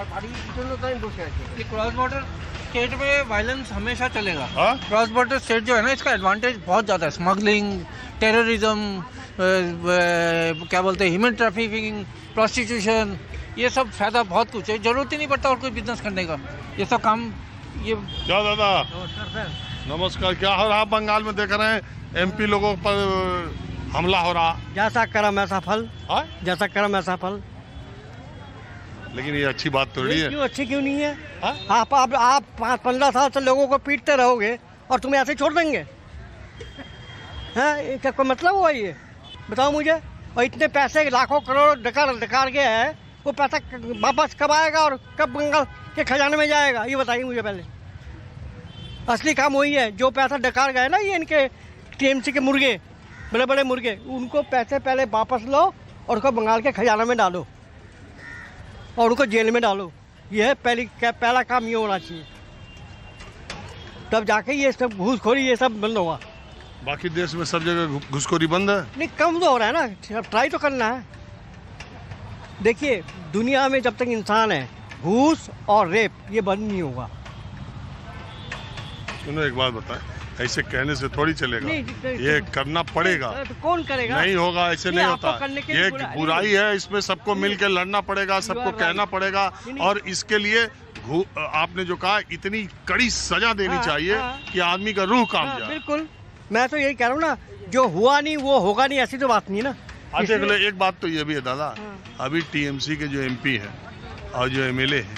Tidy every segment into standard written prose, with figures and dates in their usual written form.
Cross border state में violence हमेशा चलेगा। क्रॉस बॉर्डर स्टेट जो है ना, इसका एडवांटेज बहुत ज़्यादा है। स्मगलिंग, टेररिज्म, क्या बोलते हैं, ह्यूमन ट्रैफिकिंग, प्रोस्टिट्यूशन, ये सब फायदा बहुत कुछ है। जरूरत ही नहीं पड़ता और कोई बिजनेस करने का, ये सब काम ये। क्या दादा? नमस्कार। क्या हो रहा बंगाल में? देख रहे हैं एमपी लोगों पर हमला हो रहा। जैसा कर्म ऐसा फल। जैसा कर्म ऐसा फल। लेकिन ये अच्छी बात थोड़ी है। क्यों अच्छी क्यों नहीं है? आप 15 साल से लोगों को पीटते रहोगे और तुम्हें ऐसे छोड़ देंगे? हैं, क्या कोई मतलब हुआ ये? बताओ मुझे। और इतने पैसे लाखों करोड़ डकार गए हैं, वो पैसा वापस कब आएगा और कब बंगाल के खजाने में जाएगा, ये बताइए मुझे पहले। असली काम वही है। जो पैसा डकार गए ना, ये इनके टीएमसी के मुर्गे, बड़े बड़े मुर्गे, उनको पैसे पहले वापस लो और उनको बंगाल के खजाने में डालो और उनको जेल में डालो। ये है पहला काम, ये होना चाहिए। तब जाके ये सब घूसखोरी ये सब बंद होगा। बाकी देश में सब जगह घुसखोरी बंद है। नहीं, कम तो हो रहा है ना, अब ट्राई तो करना है। देखिए, दुनिया में जब तक इंसान है, घूस और रेप ये बंद नहीं होगा। सुनो, एक बात बताएं, ऐसे कहने से थोड़ी चलेगा। नहीं, ये करना पड़ेगा। तो कौन करेगा? नहीं होगा, ऐसे नहीं होता। ये बुराई है, इसमें सबको मिलकर लड़ना पड़ेगा, सबको कहना पड़ेगा। और इसके लिए आपने जो कहा, इतनी कड़ी सजा देनी चाहिए कि आदमी का रूह काम जाए। बिल्कुल, मैं तो यही कह रहा हूँ ना, जो हुआ नहीं वो होगा नहीं, ऐसी तो बात नहीं ना। अच्छा, एक बात तो ये भी है दादा, अभी टीएमसी के जो एमपी है और जो एमएलए है,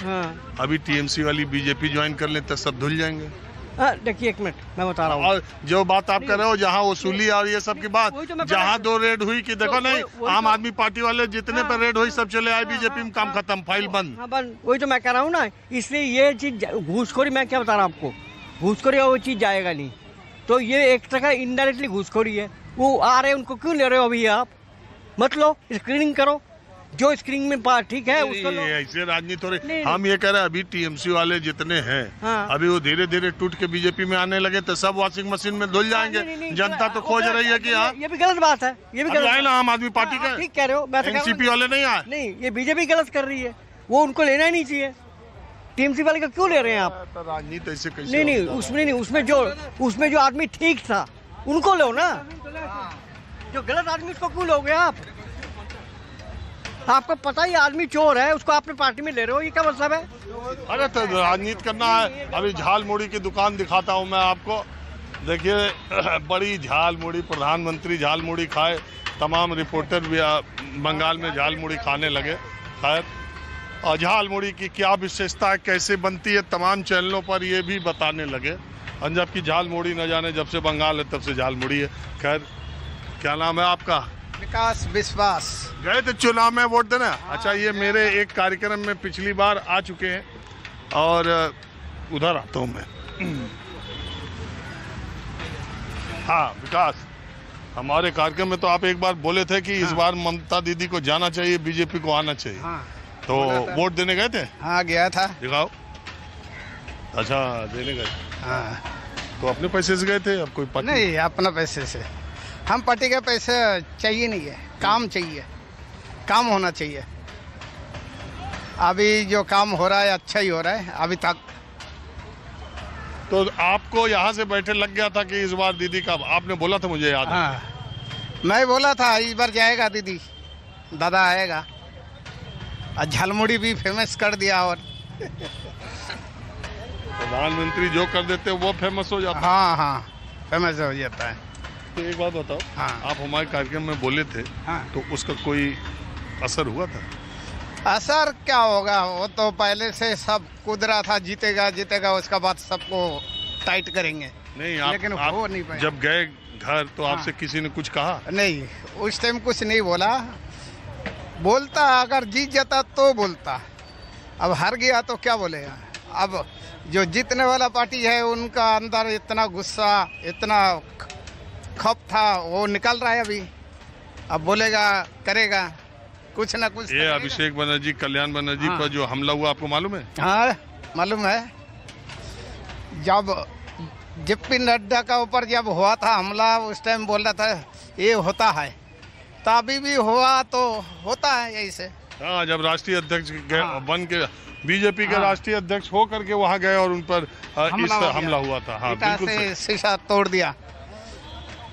अभी टीएमसी वाली बीजेपी ज्वाइन कर ले तो सब धुल जाएंगे। देखिए, एक मिनट मैं बता रहा हूँ। और जो बात आप कर रहे हो, जहाँ वसूली और ये सब की बात, जहाँ 2 रेड हुई कि देखो नहीं, आम आदमी पार्टी वाले जितने पर रेड हुई सब चले आए बीजेपी में, काम खत्म, फाइल बंद। वही तो मैं कह रहा हूँ ना। इसलिए ये चीज घूसखोरी, मैं क्या बता रहा हूँ आपको, घूसखोरी वो चीज जाएगा नहीं। तो ये एक तरह इनडायरेक्टली घूसखोरी है। वो आ रहे हैं, उनको क्यों ले रहे हो अभी? आप मत लो, स्क्रीनिंग करो, जो स्क्रीनिंग में ठीक है उसको लो। ऐसे राजनीति थोड़े। हम ये कह रहे हैं, अभी टीएमसी वाले जितने हैं, अभी वो धीरे धीरे टूट के बीजेपी में आने लगे तो सब वॉशिंग मशीन में धुल जाएंगे। जनता तो खोज रही है कि ये भी गलत बात है। ये भी गलत है ना, आम आदमी पार्टी का। ठीक कह रहे हो, मैं एनसीपी वाले नहीं आए। नहीं, ये बीजेपी गलत कर रही है, वो उनको लेना ही नहीं चाहिए। टीएमसी वाले का क्यों ले रहे हैं आप? राजनीति ऐसे कैसे? नहीं, उसमें नहीं, उसमें जो आदमी ठीक था उनको लो ना। जो गलत आदमी उसको क्यों लोगे आप? आपको पता ही आदमी चोर है, उसको आपने पार्टी में ले रहे हो, ये क्या मतलब है? अरे तो राजनीति करना है। अभी झाल मुड़ी की दुकान दिखाता हूँ मैं आपको। देखिए, बड़ी झाल मुड़ी, प्रधानमंत्री झाल मुड़ी खाए, तमाम रिपोर्टर भी बंगाल में झाल मुड़ी खाने लगे। खैर, और झाल मुड़ी की क्या विशेषता है, कैसे बनती है, तमाम चैनलों पर ये भी बताने लगे। अंजब की झाल मुड़ी न जाने जब से बंगाल है तब से झाल मुड़ी है। खैर, क्या नाम है आपका? विकास विश्वास। गए थे चुनाव में वोट देना? अच्छा, ये मेरे एक कार्यक्रम में पिछली बार आ चुके हैं और उधर आता हूँ मैं। हाँ विकास, हमारे कार्यक्रम में तो आप एक बार बोले थे कि इस बार ममता दीदी को जाना चाहिए, बीजेपी को आना चाहिए। तो वोट देने गए थे? हाँ, गया था। दिखाओ। अच्छा, देने गए। हाँ। तो अपने पैसे से गए थे? अब कोई पार्टी? नहीं, अपना पैसे से। हम पार्टी के पैसे चाहिए नहीं है, काम चाहिए, काम होना चाहिए। अभी जो काम हो रहा है अच्छा ही हो रहा है अभी तक। तो आपको यहाँ से बैठे लग गया था कि इस बार दीदी का, आपने बोला था, मुझे याद है। हाँ, मैं बोला था इस बार जाएगा दीदी, दादा आएगा। और झालमुड़ी भी फेमस कर दिया। और प्रधानमंत्री जो कर देते वो फेमस हो जाता है। हाँ, फेमस हो जाता है। तो एक बात बताओ, आप हमारे कार्यक्रम में बोले थे, तो उसका कोई असर हुआ था? असर क्या होगा, वो तो पहले से सब कूद रहा था, जीतेगा, उसका बाद सबको टाइट करेंगे। नहीं, लेकिन हो नहीं पाया। जब गए घर तो आपसे किसी ने कुछ कहा? नहीं, उस टाइम कुछ नहीं बोलता अगर जीत जाता तो बोलता, अब हार गया तो क्या बोलेगा। अब जो जीतने वाला पार्टी है उनका अंदर इतना गुस्सा, इतना खप था, वो निकल रहा है अभी। अब बोलेगा, करेगा कुछ ना कुछ। ये अभिषेक बनर्जी, कल्याण बनर्जी पर जो हमला हुआ, आपको मालूम है? हाँ, मालूम है। जब जेपी नड्डा का ऊपर जब हुआ था हमला, उस टाइम बोल रहा था ये होता है, तो अभी भी हुआ तो होता है यही से। हाँ, जब राष्ट्रीय अध्यक्ष बन के बीजेपी के हाँ। राष्ट्रीय अध्यक्ष हो करके वहां गए और उन पर हमला हुआ था। हाँ, ईटा बिल्कुल से सही। शीशा तोड़ दिया।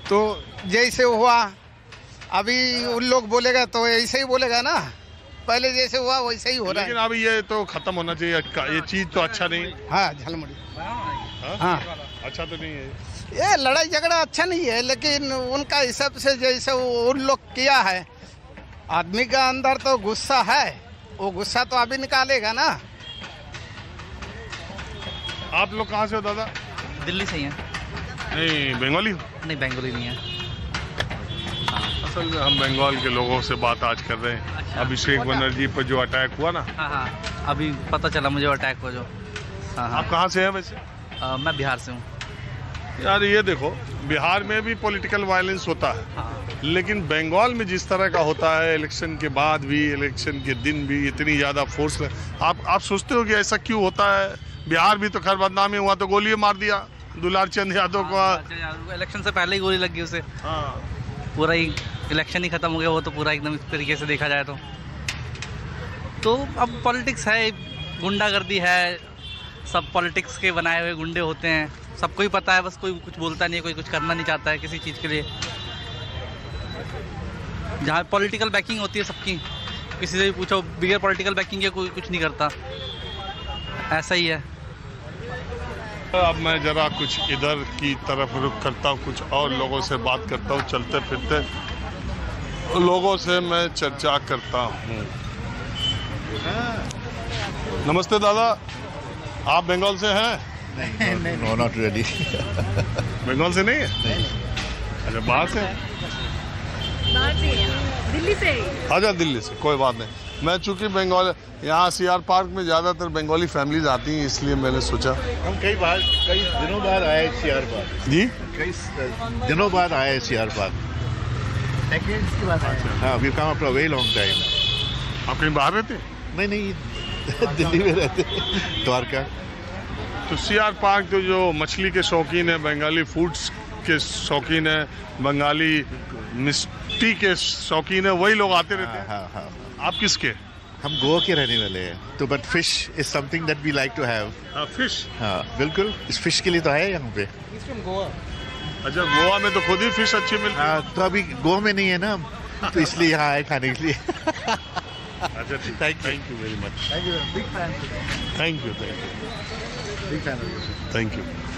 तो जैसे हुआ अभी उन लोग बोलेगा तो ऐसे ही बोलेगा ना, पहले जैसे हुआ वैसे ही हो रहा लेकिन है। अभी ये तो खत्म होना चाहिए, ये चीज तो अच्छा नहीं। हाँ झालमुड़ी, हाँ? हाँ अच्छा तो नहीं है। ये लड़ाई झगड़ा अच्छा नहीं है, लेकिन उनका हिसाब से जैसे उन लोग किया है, आदमी का अंदर तो गुस्सा है, वो गुस्सा तो अभी निकालेगा ना। आप लोग कहाँ से हो दादा? दिल्ली से ही है। नहीं, बंगाली हो? नहीं, बेंगोली नहीं है। असल में हम बंगाल के लोगों से बात आज कर रहे हैं। अच्छा। अभिषेक बनर्जी पर जो अटैक हुआ ना, हाँ हाँ, अभी पता चला मुझे अटैक हुआ जो। हाँ हाँ। आप कहाँ से हैं वैसे? मैं बिहार से हूँ। यार ये देखो, बिहार में भी पॉलिटिकल वायलेंस होता है, हाँ। लेकिन बंगाल में जिस तरह का होता है, इलेक्शन के बाद भी, इलेक्शन के दिन भी इतनी ज़्यादा फोर्स, आप सोचते हो कि ऐसा क्यों होता है? बिहार भी तो खैर बदनामी हुआ, तो गोली मार दिया दुलार चंद यादव को। इलेक्शन से पहले ही गोली लग गई उसे। हाँ, पूरा ही इलेक्शन ही खत्म हो गया वो तो, पूरा एकदम इस तरीके से देखा जाए तो अब पॉलिटिक्स है, गुंडागर्दी है, सब पॉलिटिक्स के बनाए हुए गुंडे होते हैं, सबको ही पता है, बस कोई कुछ बोलता नहीं है, कोई कुछ करना नहीं चाहता है किसी चीज़ के लिए। जहाँ पॉलिटिकल बैकिंग होती है सबकी, किसी से भी पूछो, बिगर पॉलिटिकल बैकिंग के कोई कुछ नहीं करता, ऐसा ही है। अब मैं जरा कुछ इधर की तरफ रुख करता हूँ, कुछ और लोगों से बात करता हूँ, चलते फिरते लोगों से मैं चर्चा करता हूँ। नमस्ते दादा, आप बंगाल से हैं? No, not really. बंगाल से नहीं है? अच्छा, बाहर से? बाहर से हैं, दिल्ली से ही। अच्छा, दिल्ली से, कोई बात नहीं। मैं चूंकि बंगाल, यहाँ सीआर पार्क में ज़्यादातर बंगाली फैमिलीज आती हैं, इसलिए मैंने सोचा। हम कई दिनों बाद आए सीआर पार्क। जी, कई दिनों बाद आए सीआर पार्क। की बात है। हाँ, we come after a very long time. आप कहीं बाहर रहते हैं? नहीं दिल्ली में रहते, द्वारका। तो सीआर पार्क तो जो मछली के शौकीन है, बंगाली फूड्स के शौकीन है, बंगाली मिष्टी के शौकीन है, वही लोग आते रहते हैं। हाँ। आप किसके? हम गोवा के रहने वाले हैं, तो but fish is something that we like to have. Fish? हाँ बिल्कुल, इस फिश के लिए तो है यहाँ पे। अच्छा, गोवा में तो खुद ही फिश अच्छी मिलती है। हाँ, तो अभी गोवा में नहीं है ना हम, तो इसलिए यहाँ आए खाने के लिए। अच्छा, ठीक, thank you very much. Thank you. Big fan. Thank you.